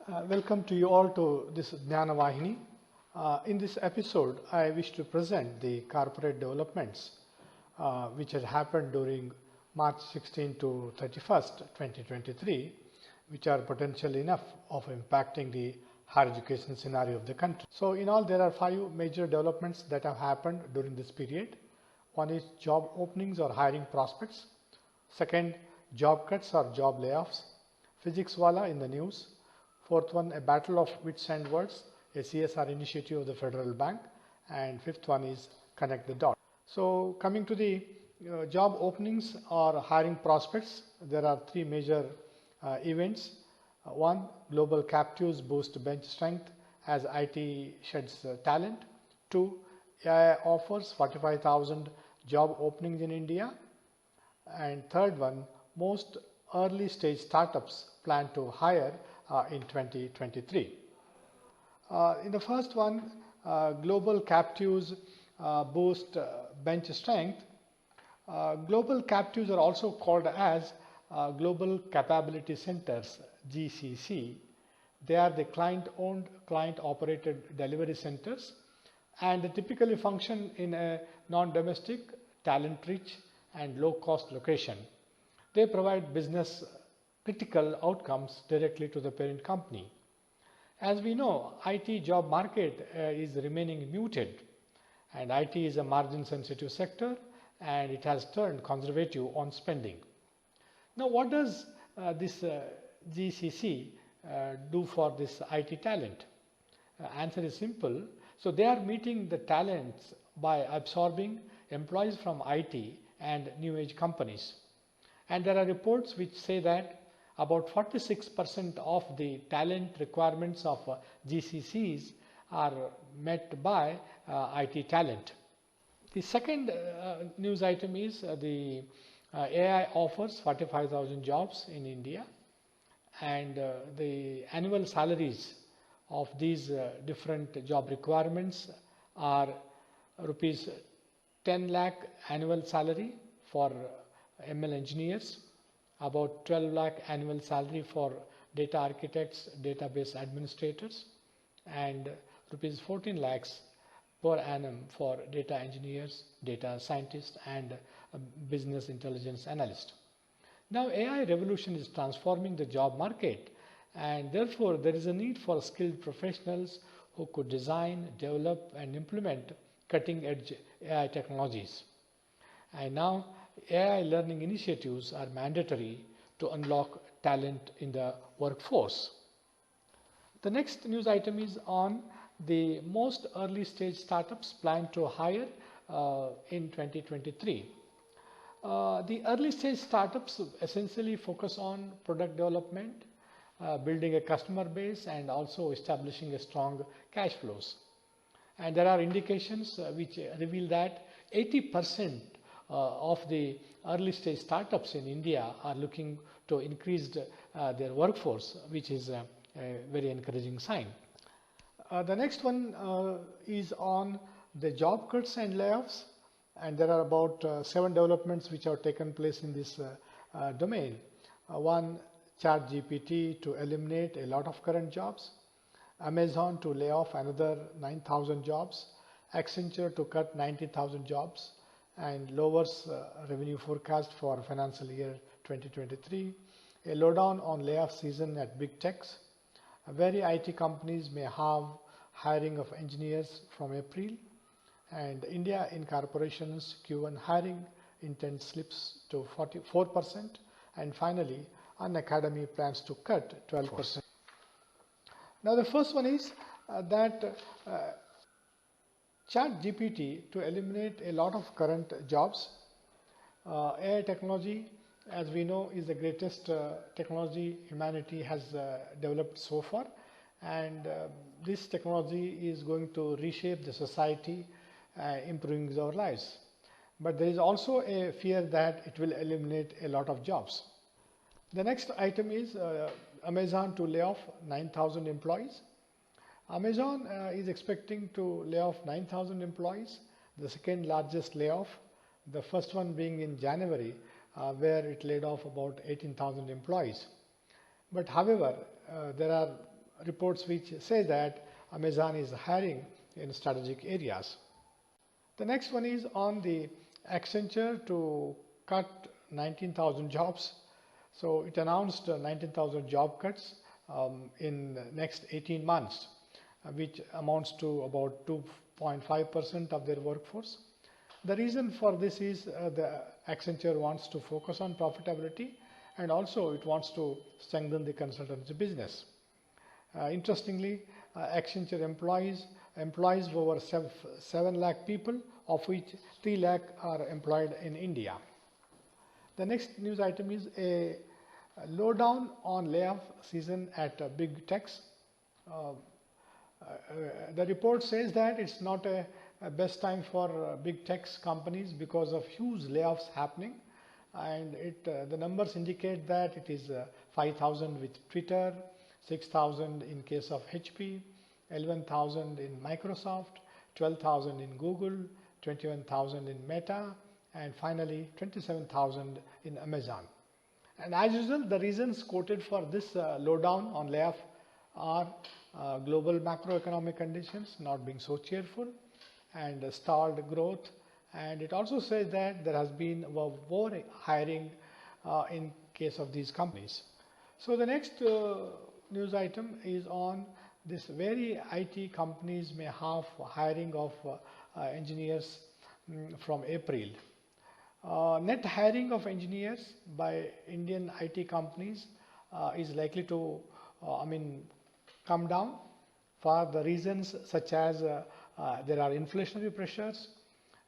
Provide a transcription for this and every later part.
Welcome to you all to this Jnana Vahini. In this episode, I wish to present the corporate developments which had happened during March 16 to 31st, 2023, which are potential enough of impacting the higher education scenario of the country. So in all, there are 5 major developments that have happened during this period. One is job openings or hiring prospects. Second, job cuts or job layoffs. Physics Wallah in the news. Fourth one, a battle of wits and words, a CSR initiative of the Federal Bank. And fifth one is connect the dots. So coming to the job openings or hiring prospects, there are 3 major events. One, global captives boost bench strength as IT sheds talent. 2, AI offers 45,000 job openings in India. And third one, most early stage startups plan to hire in 2023. In the first one, global captives boost bench strength. Global captives are also called as Global Capability Centers, GCC. They are the client-owned, client-operated delivery centers and they typically function in a non-domestic, talent-rich and low-cost location. They provide business critical outcomes directly to the parent company. As we know, IT job market is remaining muted and IT is a margin sensitive sector and it has turned conservative on spending. Now what does this GCC do for this IT talent? Answer is simple. So they are meeting the talents by absorbing employees from IT and new age companies. And there are reports which say that about 46% of the talent requirements of GCCs are met by IT talent. The second news item is the AI offers 45,000 jobs in India and the annual salaries of these different job requirements are rupees 10 lakh annual salary for ML engineers, about 12 lakh annual salary for data architects, database administrators, and rupees 14 lakhs per annum for data engineers, data scientists, and business intelligence analysts. Now AI revolution is transforming the job market and therefore there is a need for skilled professionals who could design, develop, and implement cutting edge AI technologies. And now AI learning initiatives are mandatory to unlock talent in the workforce. The next news item is on the most early stage startups plan to hire in 2023. The early stage startups essentially focus on product development, building a customer base and also establishing a strong cash flows. And there are indications which reveal that 80% of the early stage startups in India are looking to increase their workforce, which is a very encouraging sign. The next one is on the job cuts and layoffs, and there are about 7 developments which have taken place in this domain. One, ChatGPT to eliminate a lot of current jobs, Amazon to lay off another 9,000 jobs, Accenture to cut 90,000 jobs, and lowers revenue forecast for financial year 2023, a lowdown on layoff season at big techs. Very IT companies may have hiring of engineers from April, and India in corporations Q1 hiring intent slips to 44%, and finally Unacademy plans to cut 12%. Now the first one is that ChatGPT to eliminate a lot of current jobs. AI technology, as we know, is the greatest technology humanity has developed so far, and this technology is going to reshape the society, improving our lives. But there is also a fear that it will eliminate a lot of jobs. The next item is Amazon to lay off 9,000 employees. Amazon is expecting to lay off 9,000 employees, the second largest layoff, the first one being in January, where it laid off about 18,000 employees. But however, there are reports which say that Amazon is hiring in strategic areas. The next one is on the Accenture to cut 19,000 jobs. So it announced 19,000 job cuts in next 18 months, which amounts to about 2.5% of their workforce. The reason for this is the Accenture wants to focus on profitability, and also it wants to strengthen the consultancy business. Interestingly, Accenture employs over 7 lakh people, of which 3 lakh are employed in India. The next news item is a lowdown on layoff season at big techs. The report says that it's not a best time for big tech companies because of huge layoffs happening, and the numbers indicate that it is 5,000 with Twitter, 6,000 in case of HP, 11,000 in Microsoft, 12,000 in Google, 21,000 in Meta, and finally 27,000 in Amazon. And as usual, the reasons quoted for this lowdown on layoff are global macroeconomic conditions not being so cheerful and stalled growth, and it also says that there has been more hiring in case of these companies. So the next news item is on this very IT companies may have hiring of engineers from April. Net hiring of engineers by Indian IT companies is likely to come down for the reasons such as there are inflationary pressures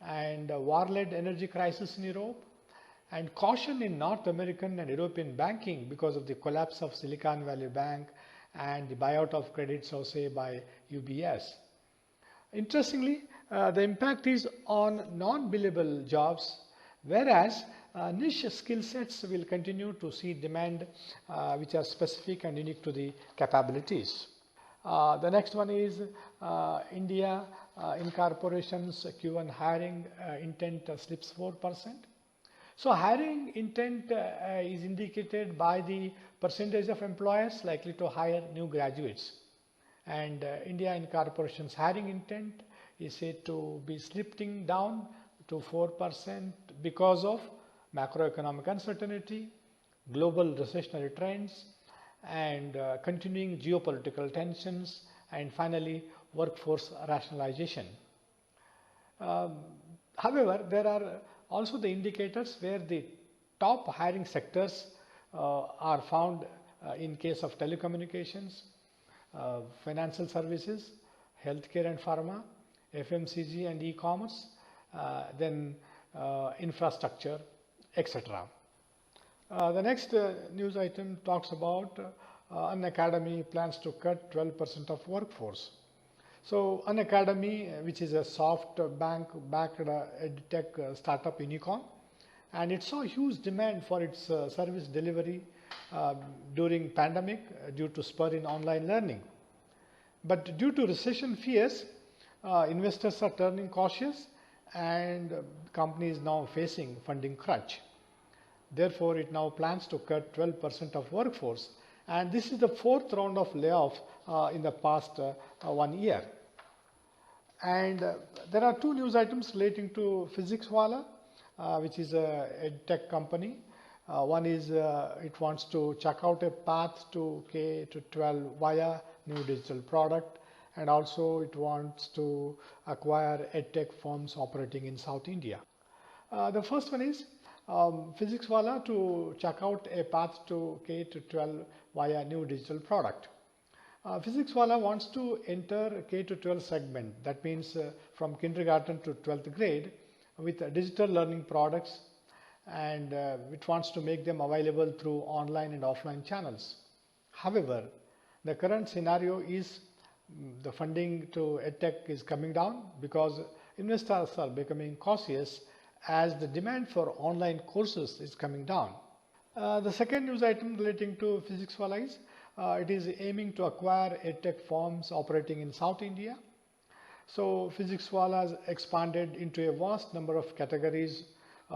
and war-led energy crisis in Europe, and caution in North American and European banking because of the collapse of Silicon Valley Bank and the buyout of Credit Suisse by UBS. Interestingly, the impact is on non-billable jobs, whereas niche skill sets will continue to see demand which are specific and unique to the capabilities. The next one is India incorporations Q1 hiring intent slips 4%. So hiring intent is indicated by the percentage of employers likely to hire new graduates, and India incorporations hiring intent is said to be slipping down to 4% because of macroeconomic uncertainty, global recessionary trends, and continuing geopolitical tensions, and finally workforce rationalization. However, there are also the indicators where the top hiring sectors are found in case of telecommunications, financial services, healthcare and pharma, FMCG and e-commerce, then infrastructure, etc. The next news item talks about Unacademy plans to cut 12% of workforce. So Unacademy, which is a soft bank-backed edtech startup unicorn, and it saw huge demand for its service delivery during pandemic due to spur in online learning. But due to recession fears, investors are turning cautious, and the company is now facing funding crunch. Therefore, it now plans to cut 12% of workforce, and this is the 4th round of layoff in the past 1 year. And there are 2 news items relating to Physics Wallah, which is a tech company. One is it wants to check out a path to K-12 via new digital product, and also it wants to acquire edtech firms operating in South India. The first one is Physics Wallah to check out a path to K-12 via new digital product. Physics Wallah wants to enter K-12 segment, that means from kindergarten to 12th grade, with digital learning products, and it wants to make them available through online and offline channels. However, the current scenario is the funding to edtech is coming down because investors are becoming cautious as the demand for online courses is coming down. The second news item relating to Physics Wallah is it is aiming to acquire edtech firms operating in South India. So Physics Wallah has expanded into a vast number of categories,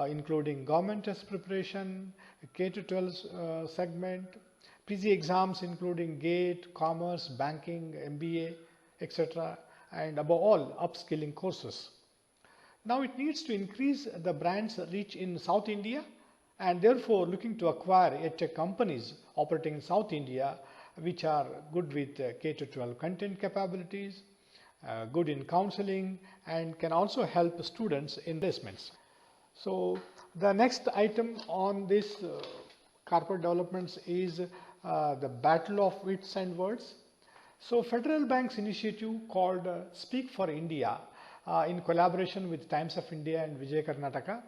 including government test preparation, K-12 segment, PG exams including GATE, Commerce, Banking, MBA, etc. and above all, upskilling courses. Now it needs to increase the brand's reach in South India and therefore looking to acquire edtech companies operating in South India which are good with K-12 content capabilities, good in counseling and can also help students in placements. So the next item on this corporate developments is the battle of wits and words. So Federal Bank's initiative called Speak for India in collaboration with Times of India and Vijay Karnataka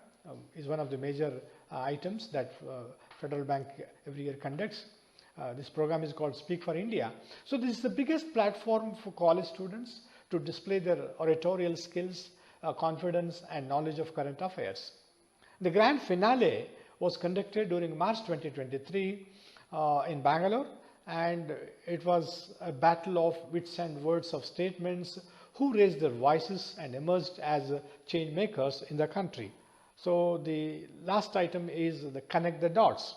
is one of the major items that Federal Bank every year conducts. This program is called Speak for India. So this is the biggest platform for college students to display their oratorial skills, confidence and knowledge of current affairs. The grand finale was conducted during March 2023 in Bangalore, and it was a battle of wits and words of statements who raised their voices and emerged as change makers in the country. So the last item is the connect the dots.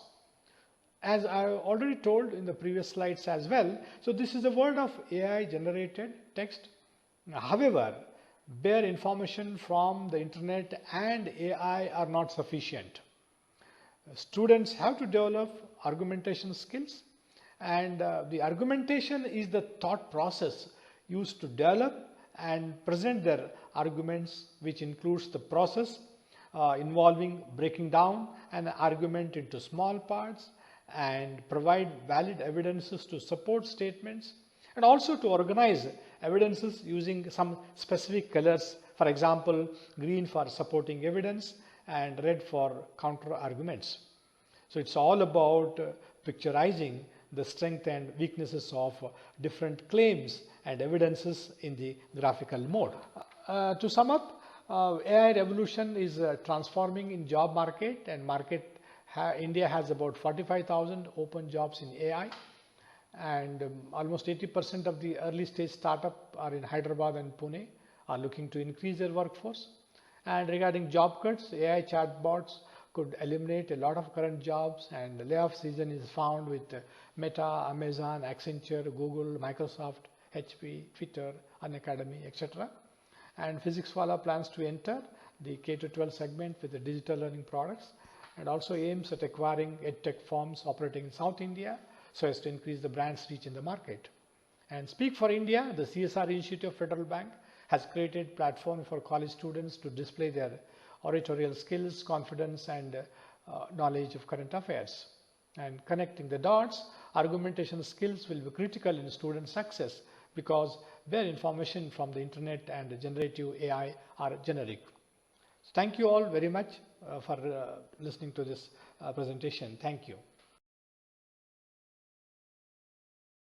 As I already told in the previous slides as well, so this is a world of AI generated text. However, bare information from the internet and AI are not sufficient. Students have to develop argumentation skills, and the argumentation is the thought process used to develop and present their arguments, which includes the process involving breaking down an argument into small parts and provide valid evidences to support statements, and also to organize evidences using some specific colors, for example, green for supporting evidence and red for counter arguments. So it's all about picturizing the strength and weaknesses of different claims and evidences in the graphical mode. To sum up, AI revolution is transforming in job market, and India has about 45,000 open jobs in AI, and almost 80% of the early stage startup are in Hyderabad and Pune, are looking to increase their workforce. And regarding job cuts, AI chatbots could eliminate a lot of current jobs, and the layoff season is found with Meta, Amazon, Accenture, Google, Microsoft, HP, Twitter, Unacademy, etc. And Physics Wallah plans to enter the K-12 segment with the digital learning products, and also aims at acquiring edtech firms operating in South India so as to increase the brand's reach in the market. And Speak for India, the CSR initiative of Federal Bank, has created platform for college students to display their oratorial skills, confidence and knowledge of current affairs. And connecting the dots, argumentation skills will be critical in student success because bare information from the internet and generative AI are generic. Thank you all very much for listening to this presentation. Thank you.